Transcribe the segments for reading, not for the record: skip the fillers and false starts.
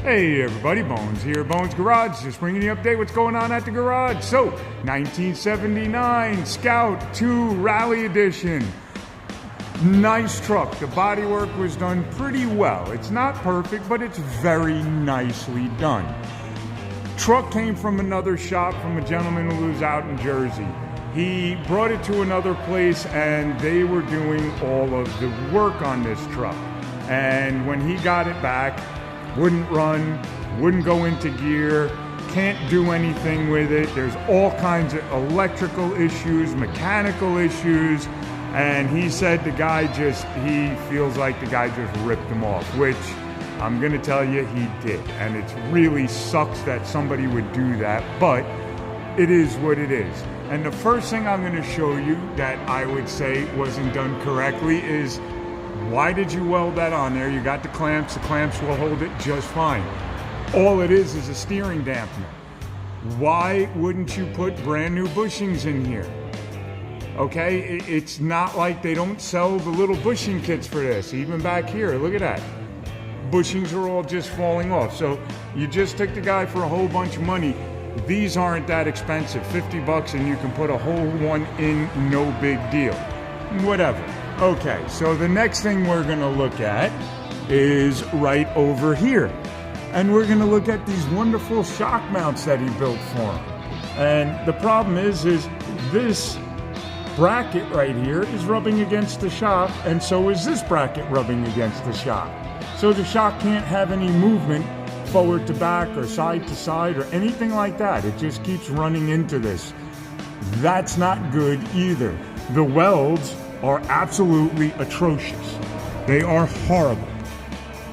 Hey everybody, Bones here, Bones Garage, just bringing you an update what's going on at the garage. So, 1979 Scout 2 Rally Edition. Nice truck. The bodywork was done pretty well. It's not perfect, but it's very nicely done. Truck came from another shop from a gentleman who lives out in Jersey. He brought it to another place and they were doing all of the work on this truck. And when he got it back, wouldn't run, wouldn't go into gear, can't do anything with it. There's all kinds of electrical issues, mechanical issues, and he said he feels like the guy just ripped him off, which I'm gonna tell you he did. And it really sucks that somebody would do that, but it is what it is. And the first thing I'm gonna show you that I would say wasn't done correctly is, why did you weld that on there? You got the clamps will hold it just fine. All it is a steering dampener. Why wouldn't you put brand new bushings in here? Okay, it's not like they don't sell the little bushing kits for this. Even back here, look at that. Bushings are all just falling off. So you just took the guy for a whole bunch of money. These aren't that expensive, 50 bucks, and you can put a whole one in, no big deal. Whatever. Okay, so the next thing we're gonna look at is right over here. And we're gonna look at these wonderful shock mounts that he built for him. And the problem is this bracket right here is rubbing against the shock, and so is this bracket rubbing against the shock. So the shock can't have any movement forward to back or side to side or anything like that. It just keeps running into this. That's not good either. The welds are absolutely atrocious. They are horrible.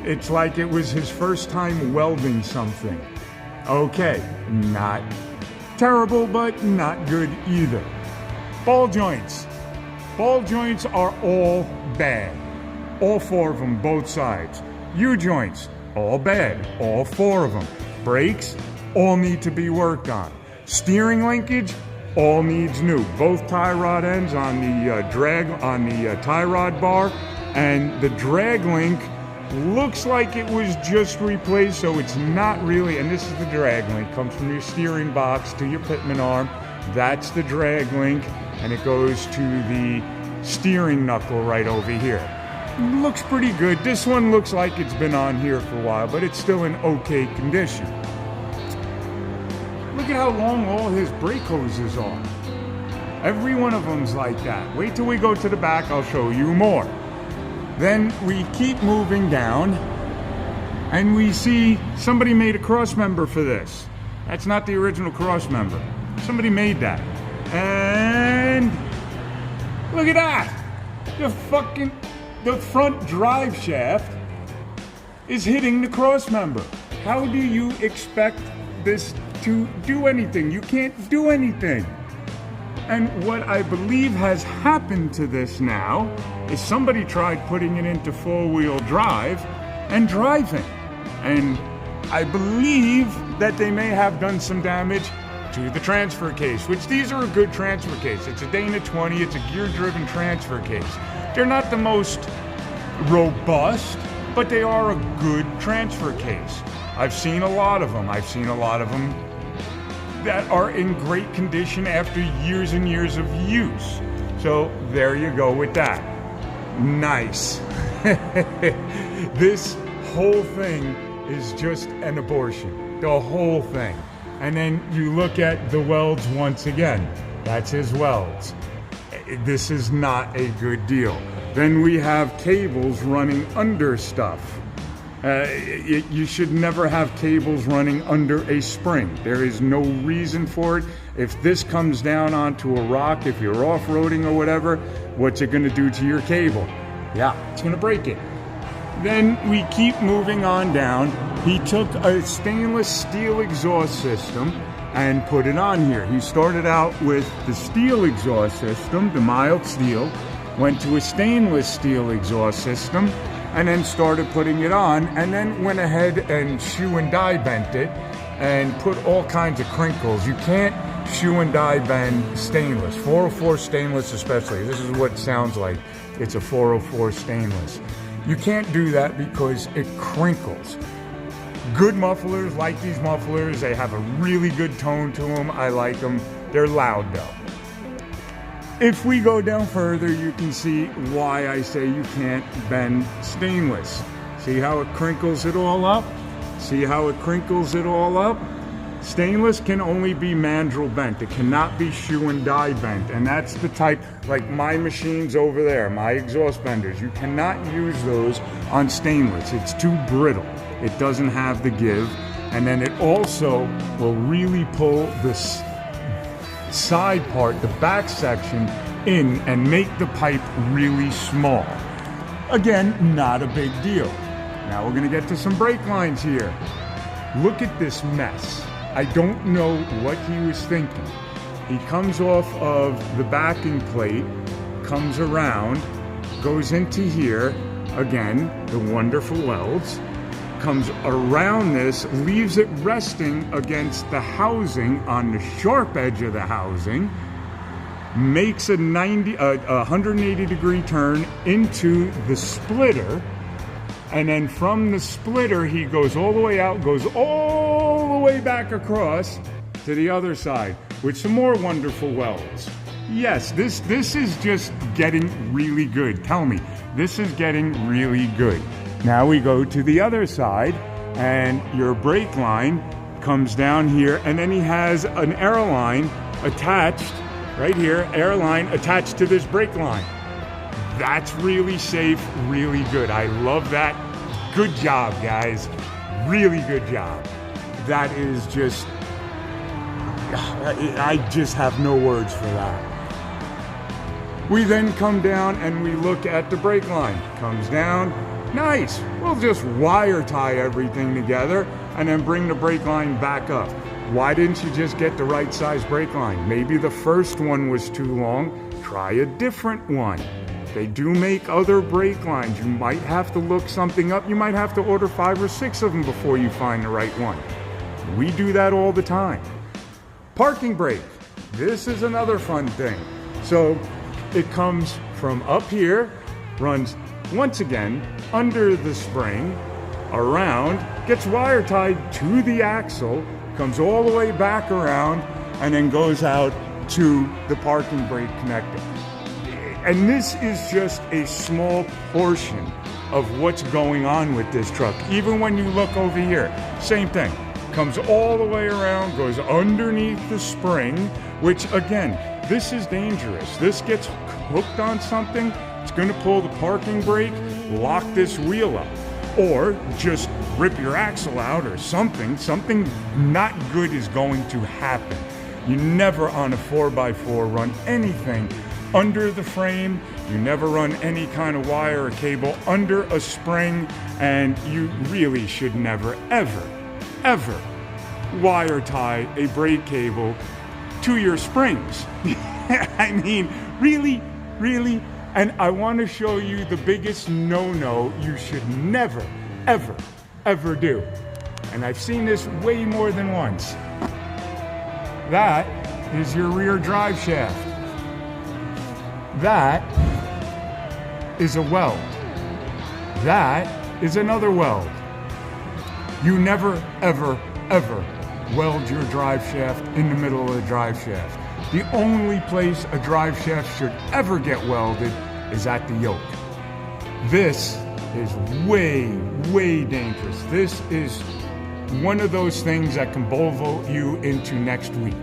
It's like it was his first time welding something. Okay, not terrible, but not good either. Ball joints. Ball joints are all bad. All four of them, both sides. U-joints, all bad. All four of them. Brakes, all need to be worked on. Steering linkage, all needs new. Both tie rod ends on the tie rod bar, and the drag link looks like it was just replaced, so it's not really. And this is the drag link, comes from your steering box to your pitman arm. That's the drag link, and it goes to the steering knuckle right over here. Looks pretty good. This one looks like it's been on here for a while, but it's still in okay condition. Look at how long all his brake hoses are. Every one of them's like that. Wait till we go to the back, I'll show you more. Then we keep moving down, and we see somebody made a cross member for this. That's not the original cross member. Somebody made that. And look at that. The front drive shaft is hitting the cross member. How do you expect this to do anything? You can't do anything. And what I believe has happened to this now is somebody tried putting it into four-wheel drive and driving. And I believe that they may have done some damage to the transfer case, which these are a good transfer case. It's a Dana 20, it's a gear-driven transfer case. They're not the most robust, but they are a good transfer case. I've seen a lot of them. That are in great condition after years and years of use. So there you go with that. Nice. This whole thing is just an abortion. The whole thing. And then you look at the welds once again. That's his welds. This is not a good deal. Then we have cables running under stuff. You should never have cables running under a spring. There is no reason for it. If this comes down onto a rock, if you're off-roading or whatever, what's it gonna do to your cable? Yeah, it's gonna break it. Then we keep moving on down. He took a stainless steel exhaust system and put it on here. He started out with the steel exhaust system, the mild steel, went to a stainless steel exhaust system, and then started putting it on, and then went ahead and shoe and die bent it and put all kinds of crinkles. You can't shoe and die bend stainless, 404 stainless especially. This is what it sounds like. It's a 404 stainless. You can't do that because it crinkles. Good mufflers, like these mufflers. They have a really good tone to them. I like them. They're loud though. If we go down further, you can see why I say you can't bend stainless. See how it crinkles it all up? See how it crinkles it all up? Stainless can only be mandrel bent. It cannot be shoe and die bent. And that's the type, like my machines over there, my exhaust benders. You cannot use those on stainless. It's too brittle. It doesn't have the give. And then it also will really pull this side part, the back section, in and make the pipe really small. Again, not a big deal. Now we're gonna get to some brake lines here. Look at this mess. I don't know what he was thinking. He comes off of the backing plate, comes around, goes into here, again, the wonderful welds, comes around this, leaves it resting against the housing on the sharp edge of the housing, makes a 180 degree turn into the splitter, and then from the splitter he goes all the way out, goes all the way back across to the other side with some more wonderful welds. Yes, this is just getting really good. Tell me, this is getting really good. Now we go to the other side and your brake line comes down here, and then he has an air line attached right here, air line attached to this brake line. That's really safe, really good. I love that. Good job, guys. Really good job. That is just, I just have no words for that. We then come down and we look at the brake line. Comes down, nice. We'll just wire tie everything together and then bring the brake line back up. Why didn't you just get the right size brake line? Maybe the first one was too long. Try a different one. They do make other brake lines. You might have to look something up. You might have to order 5 or 6 of them before you find the right one. We do that all the time. Parking brake. This is another fun thing. So it comes from up here, runs once again under the spring, around, gets wire tied to the axle, comes all the way back around, and then goes out to the parking brake connector. And this is just a small portion of what's going on with this truck. Even when you look over here, same thing. Comes all the way around, goes underneath the spring, which again, this is dangerous. This gets hooked on something, it's gonna pull the parking brake, lock this wheel up, or just rip your axle out or something. Something not good is going to happen. You never on a 4x4 run anything under the frame. You never run any kind of wire or cable under a spring, and you really should never, ever wire tie a brake cable to your springs. I mean, really? And I want to show you the biggest no-no you should never, ever do. And I've seen this way more than once. That is your rear drive shaft. That is a weld. That is another weld. You never, ever weld your drive shaft in the middle of the drive shaft. The only place a drive shaft should ever get welded is at the yoke. This is way dangerous. This is one of those things that can pole vault you into next week.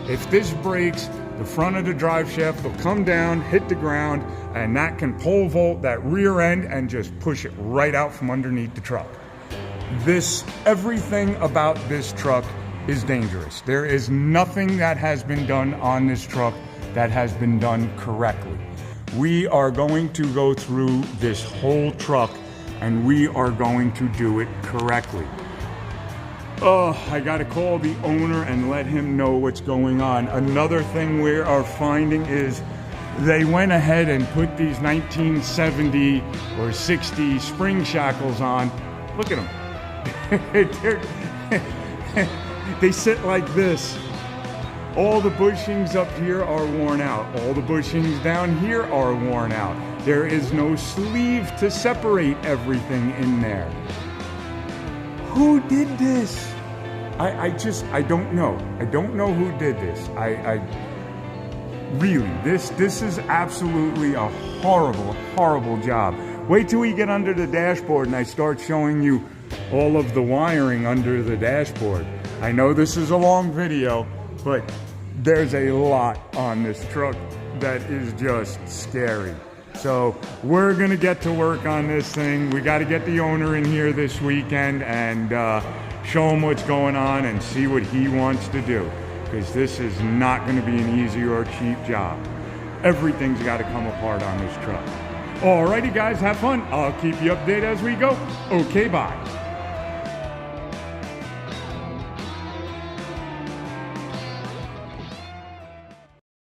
If this breaks, the front of the drive shaft will come down, hit the ground, and that can pole vault that rear end and just push it right out from underneath the truck. Everything about this truck is dangerous. There is nothing that has been done on this truck that has been done correctly. We are going to go through this whole truck and we are going to do it correctly. Oh, I gotta call the owner and let him know what's going on. Another thing we are finding is they went ahead and put these 1970 or 60 spring shackles on. Look at them. They sit like this. All the bushings up here are worn out. All the bushings down here are worn out. There is no sleeve to separate everything in there. Who did this? I don't know. I don't know who did this. Really, this is absolutely a horrible, horrible job. Wait till we get under the dashboard and I start showing you all of the wiring under the dashboard. I know this is a long video, but there's a lot on this truck that is just scary. So we're gonna get to work on this thing. We gotta get the owner in here this weekend and show him what's going on and see what he wants to do. Because this is not gonna be an easy or cheap job. Everything's gotta come apart on this truck. Alrighty guys, have fun. I'll keep you updated as we go. Okay, bye.